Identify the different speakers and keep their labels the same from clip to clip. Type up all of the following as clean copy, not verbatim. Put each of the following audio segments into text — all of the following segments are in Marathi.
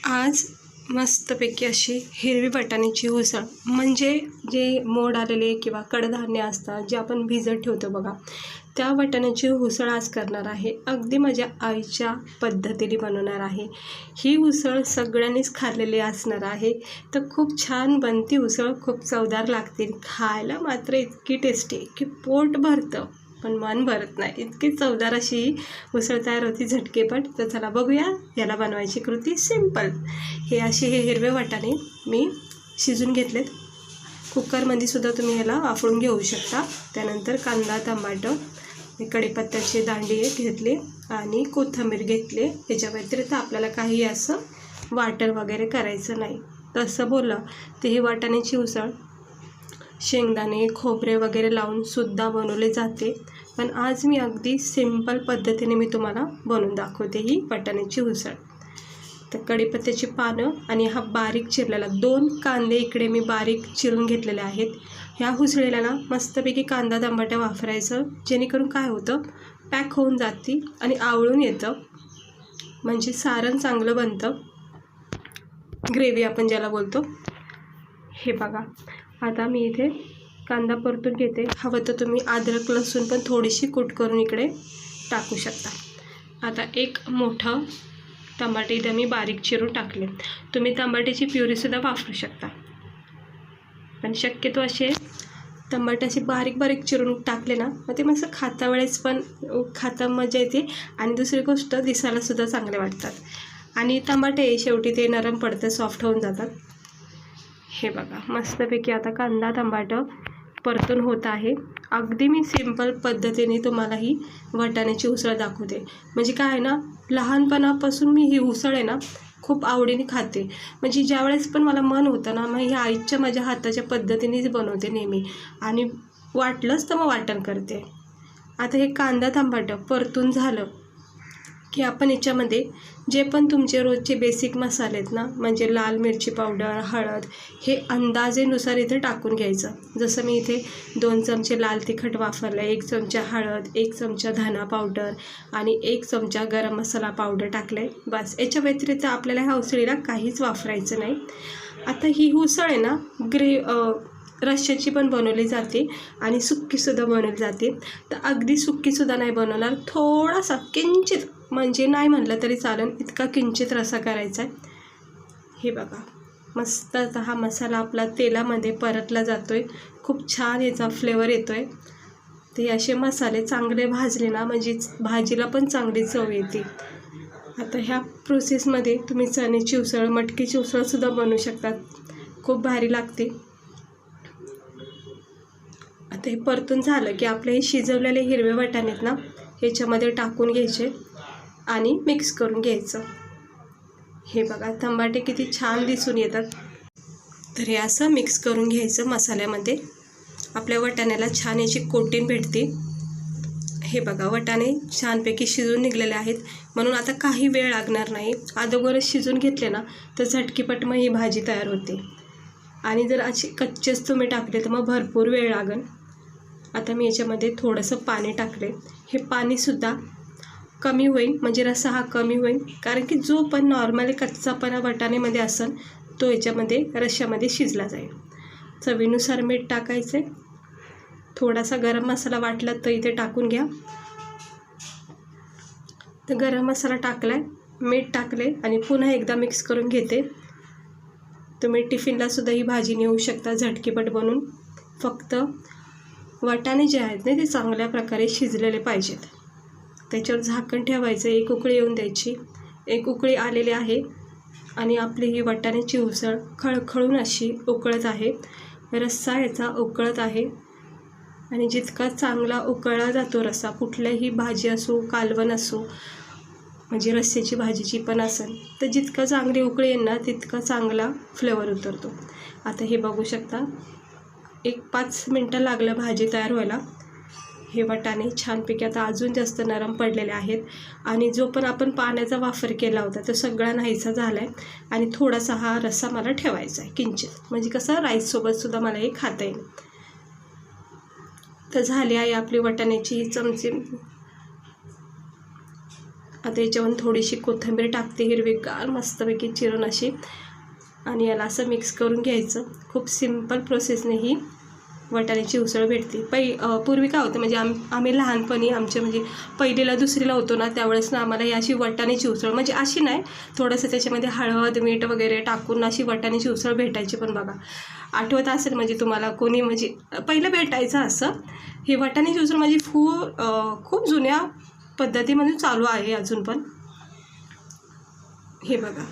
Speaker 1: आज मस्तपैकी अशी हिरवी वाटाण्याची उसळ, म्हणजे जे मोड आलेले किंवा कडधान्य असतात जे आपण भिजत ठेवतो बघा, त्या वाटाण्याची उसळ आज करणार आहे. अगदी माझ्या आईच्या पद्धतीने बनवणार आहे. ही उसळ सगळ्यांनीच खाल्लेली असणार आहे. तर खूप छान बनती उसळ, खूप चवदार लागते. खायला मात्र इतकी टेस्टी की पोट भरतं पण मन भरत नाही, इतकी चवदार अशी उसळ तयार होती झटकेपट. तर चला बघूया याला बनवायची कृती. सिंपल. हे हिरवे वाटाणे मी शिजून घेतलेत. कुकरमध्ये सुद्धा तुम्ही ह्याला वाफळून घेऊ शकता. त्यानंतर कांदा, टमाटर, कढीपत्त्याचे दांडे घेतले आणि कोथिंबीर घेतले. याच्या व्यतिरिक्त आपल्याला काही असं वाटण वगैरे करायचं नाही. तसं बोललं तर ही वाटाण्याची उसळ शेंगदाणे, खोबरे वगैरे लावून सुद्धा बनवले जाते. पण आज मी अगदी सिंपल पद्धतीने मी तुम्हाला बनवून दाखवते ही वाटाण्याची उसळ. तर कढीपत्त्याची पानं आणि हा बारीक चिरलेला 2 कांदे इकडे मी बारीक चिरून घेतलेले आहेत. ह्या उसळीला ना मस्तपैकी कांदा टमाटर वापरायचं, जेणेकरून काय होतं, पॅक होऊन जाते आणि आवळून येतं, म्हणजे सारण चांगलं बनतं. ग्रेव्ही आपण ज्याला बोलतो. हे बघा, आता मी इथे कांदा परतून घेते. हवं तर तुम्ही अद्रक लसूण पण थोडीशी कूट करून इकडे टाकू शकता. आता एक मोठं टमाटे इथे मी बारीक चिरून टाकले. तुम्ही टमाट्याची प्युरीसुद्धा वापरू शकता, पण शक्यतो असे टमाट्याचे बारीक बारीक चिरून टाकले ना, मग ते मस्त खाता वेळेस पण खाता मजा येते आणि दुसरी गोष्ट दिसायलासुद्धा चांगले वाटतात. आणि टमाटे शेवटी ते नरम पडतं, सॉफ्ट होऊन जातात. हे बघा, मस्तपैकी आता कांदा टमाटर परतून होत आहे. अगदी मी सिंपल पद्धतीने तुम्हाला ही वाटाण्याची उसळ दाखवते. म्हणजे काय आहे ना, लहानपणापासून मी ही उसळ आहे ना खूप आवडीने खाते. म्हणजे ज्यावेळेस पण मला मन होतं ना, मग ही आईच्या माझ्या हाताच्या पद्धतीनेच बनवते नेहमी, आणि वाटलंच तर मग वाटण करते. आता हे कांदा टमाटर परतून झालं की आपण याच्यामध्ये जे पण तुमचे रोजचे बेसिक मसाले आहेत ना, म्हणजे लाल मिरची पावडर, हळद, हे अंदाजेनुसार इथे टाकून घ्यायचं. जसं मी इथे 2 चमचे लाल तिखट वापरलं, 1 चमचा हळद, 1 चमचा धना पावडर आणि 1 चमचा गरम मसाला पावडर टाकले. बस. याच्या व्यतिरिक्त आपल्याला ह्या उसळीला काहीच वापरायचं नाही. आता ही उसळ आहे ना रश्श्याची पण बनवली जाते आणि सुक्कीसुद्धा बनवली जाते. तर अगदी सुक्कीसुद्धा नाही बनवणार, थोडासा किंचित, म्हणजे नाही म्हटलं तरी चालेल इतका किंचित रस्सा करायचा आहे. हे बघा, मस्त आता हा मसाला आपला तेलामध्ये परतला जातो आहे. खूप छान याचा फ्लेवर येतो आहे. ते असे मसाले चांगले भाजले ना, म्हणजे भाजीला पण चांगली चव येते. आता ह्या प्रोसेसमध्ये तुम्ही चण्याची उसळ, मटकीची उसळसुद्धा बनवू शकतात, खूप भारी लागते. आता हे परतून झालं की आपले हे शिजवलेले हिरवे वाटाणे आहेत ना, ह्याच्यामध्ये टाकून घ्यायचे आणि मिक्स करून घ्यायचं. हे बघा, टमाटे किती छान दिसून येतात. तर हे असं मिक्स करून घ्यायचं मसाल्यामध्ये. आपल्या वाटाण्याला छान याची कोटिंग भेटते. हे बघा, वाटाणे छानपैकी शिजून निघलेले आहेत, म्हणून आता काही वेळ लागणार नाही. अगोदरच शिजून घेतले ना तर झटकीपट मग ही भाजी तयार होते. आणि जर अशी कच्चेच तुम्ही टाकले तर मग भरपूर वेळ लागेल. आता मी याच्यामध्ये थोडंसं पाणी टाकले. हे पाणीसुद्धा कमी होईल, म्हणजे रस्सा हा कमी होईल, कारण की जो पण नॉर्मली कच्चापणा वाटाण्यामध्ये असेल तो याच्यामध्ये रश्श्यामध्ये शिजला जाईल. चवीनुसार मीठ टाकायचे. थोडासा गरम मसाला वाटला तर इथे टाकून घ्या. तर गरम मसाला टाकला आहे, मीठ टाकले आणि पुन्हा एकदा मिक्स करून घेते. तुम्ही टिफिनलासुद्धा ही भाजी नेऊ शकता झटकीपट बनवून. फक्त वाटाणे जे आहेत ना ते चांगल्या प्रकारे शिजलेले पाहिजेत. त्याच्यावर झाकण ठेवायचं, 1 उकळी येऊन द्यायची. 1 उकळी आलेली आहे आणि आपली ही वाटाण्याची उसळ खळखळून अशी उकळत आहे. रस्सा याचा उकळत आहे आणि जितका चांगला उकळला जातो रस्सा, कुठल्याही भाजी असो, कालवण असो, म्हणजे रस्स्याची भाजीची पण असेल, तर जितका चांगली उकळी येईल ना तितका चांगला फ्लेवर उतरतो. आता हे बघू शकता, 1-5 मिनटं लागलं भाजी तयार व्हायला. हे वाटाणे छानपैकी आता अजून जास्त नरम पडलेले आहेत आणि जो पण आपण पाण्याचा वापर केला होता तो सगळा नाहीसा झाला आहे. आणि थोडासा हा रस्सा मला ठेवायचा आहे किंचित, म्हणजे कसं राईससोबतसुद्धा मला हे खाता येईल. तर झाली आहे आपली वाटाण्याची चमची आता याच्यावर थोडीशी कोथिंबीर टाकते हिरवीगार मस्तपैकी चिरून अशी, आणि याला असं मिक्स करून घ्यायचं. खूप सिंपल प्रोसेसने ही वाटाण्याची उसळ भेटते. पूर्वी काय होतं म्हणजे आम्ही लहानपणी आमच्या म्हणजे पहिलीला दुसरीला होतो ना, त्यावेळेस ना आम्हाला ही अशी वाटाण्याची उसळ म्हणजे अशी नाही, थोडंसं त्याच्यामध्ये हळद मीठ वगैरे टाकून अशी वाटाण्याची उसळ भेटायची. पण बघा, आठवत असेल म्हणजे तुम्हाला कोणी म्हणजे पहिलं भेटायचं असं. ही वाटाण्याची उसळ म्हणजे खूप जुन्या पद्धतीमध्ये चालू आहे अजून पण. हे बघा,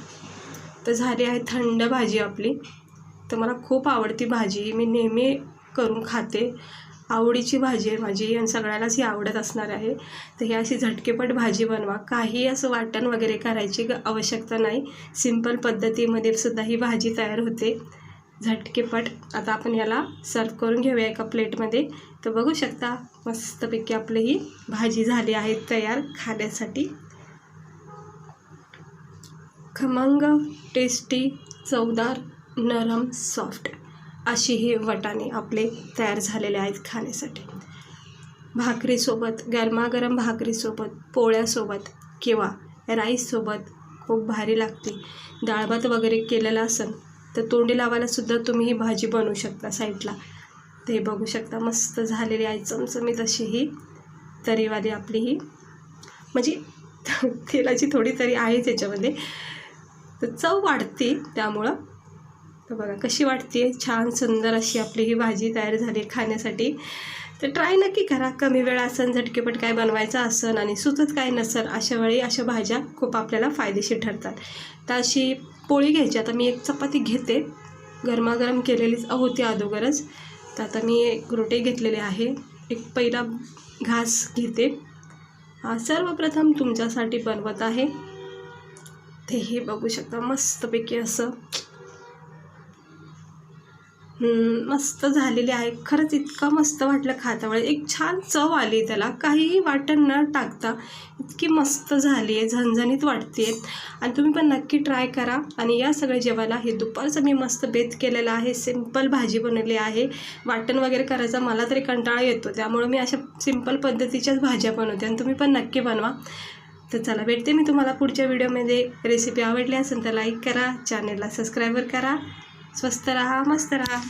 Speaker 1: तर झाली आहे थंड भाजी आपली. तर मला खूप आवडती भाजी, मी नेहमी करून खाते. आवडीची भाजी आहे माझी आणि सगळ्यालाच ही आवडत असणार आहे. तर ही अशी झटकेपट भाजी बनवा. काही असं वाटण वगैरे करायची आवश्यकता नाही. सिंपल पद्धतीमध्ये सुद्धा ही भाजी तयार होते झटकेपट. आता आपण याला सर्व करून घेऊया एका प्लेटमध्ये. तर बघू शकता मस्तपैकी आपली ही भाजी झाली आहे तयार खाण्यासाठी. खमंग, टेस्टी, चवदार, नरम, सॉफ्ट अशी हे वाटाणे आपले तयार झालेले आहेत खाण्यासाठी. भाकरीसोबत, गरमागरम भाकरीसोबत, पोळ्यासोबत किंवा राईससोबत खूप भारी लागते. डाळभात वगैरे केलेला असेल तर तोंडी लावायलासुद्धा तुम्ही ही भाजी बनवू शकता साईडला. ते बघू शकता मस्त झालेली आहे चमचमीत अशी ही तरीवाली आपली ही, म्हणजे तेलाची थोडी तरी आहे त्याच्यामध्ये, तर चव वाढते त्यामुळं. तर बघा कशी वाटते, छान सुंदर अशी आपली ही भाजी तयार झाली खाण्यासाठी. तर ट्राय नक्की करा. कमी वेळ असन, झटकेपट काय बनवायचं असन आणि सुचत काय नसेल, अशा वेळी अशा भाज्या खूप आपल्याला फायदेशीर ठरतात. तर अशी पोळी घ्यायची. आता मी एक चपाती घेते, गरमागरम केलेलीच होती अगोदरच. तर आता मी एक रोटी घेतलेली आहे. एक पहिला घास घेते. सर्वप्रथम तुमच्यासाठी बनवत आहे. ते हे बघू शकता मस्तपैकी असं मस्त झालेली आहे. खरंच इतकं मस्त वाटलं खाता वेळेस, एक छान चव आली त्याला, काहीही वाटण न टाकता इतकी मस्त झाली आहे, झणझणीत वाटते. आणि तुम्ही पण नक्की ट्राय करा. आणि या सगळ्या जेवायला हे दुपारचं मी मस्त बेत केलेलं आहे. सिंपल भाजी बनवली आहे. वाटण वगैरे करायचा मला तरी कंटाळा येतो, त्यामुळे मी अशा सिंपल पद्धतीच्याच भाज्या बनवते आणि तुम्ही पण नक्की बनवा. तर चला, भेटते मी तुम्हाला पुढच्या व्हिडिओमध्ये. रेसिपी आवडली असेल तर लाईक करा, चॅनलला सबस्क्राईब करा. स्वस्त रहा, मस्त रहा.